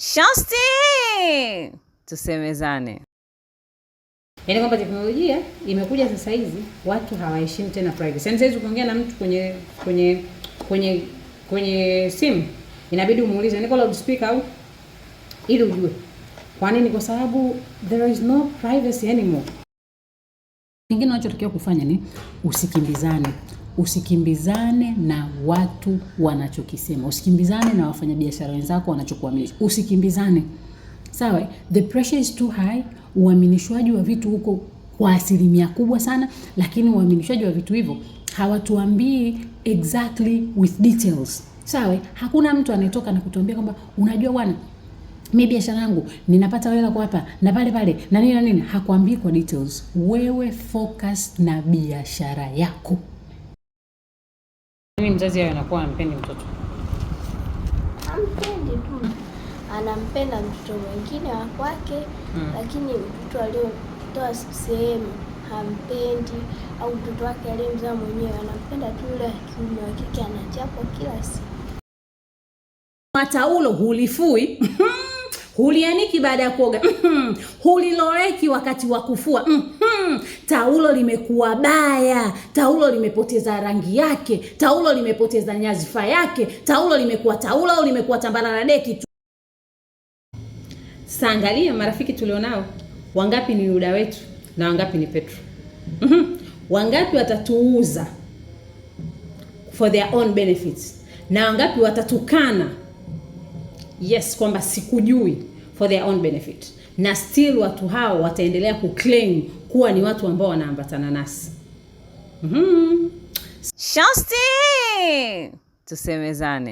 Shosti! Tusemezane. Yaani kwamba teknolojia imekuja sasa hizi watu hawaheshimu tena privacy. Yaani sasa ukiongea na mtu kwenye simu inabidi umuulize niko loudspeaker au ili ujue. Kwa nini? Kwa sababu there is no privacy anymore. Kingine unachotakiwa kufanya ni usikimbizane. Usikimbizane na watu wanachokisema. Usikimbizane na wafanyabiashara wenzako wanachokuaminisha. Usikimbizane. Sawa? The pressure is too high. Uaminishwaji wa vitu huko kwa asilimia kubwa sana, lakini uaminishwaji wa vitu hivyo hawatuambii exactly with details. Sawa? Hakuna mtu anayetoka na kutuambia kwamba unajua bwana, mimi biashara yangu ninapata hela kwa hapa na pale na nini na nini. Hakuambii kwa details. Wewe focus na biashara yako. Mimi mzazi yeye anakuwa anampendi mtoto. Ampendi tu. Anampenda mtoto mwingine wa kwake, lakini mtoto aliotoa sehemu hampendi, au mtoto wake aliyemzaa mwenyewe anampenda tu yule kiume wa kike, anachapwa kila siku. Mataulo hulifui. Hulianiki baada ya kuoga. Huliloweki wakati wa kufua. Taulo limekuwa baya. Taulo limepoteza rangi yake. Taulo limepoteza nyazifa yake. Taulo limekuwa taulo au limekuwa tambarara deki tu. Saangalia marafiki tulionao, wangapi ni Yuda wetu na wangapi ni Petro. Wangapi watatuuza for their own benefits na wangapi watatukana kwamba sikujui for their own benefit, na still watu hao wataendelea kuclaim kuwa ni watu ambao wanaambatana nasi. Shosti! Tusemezane.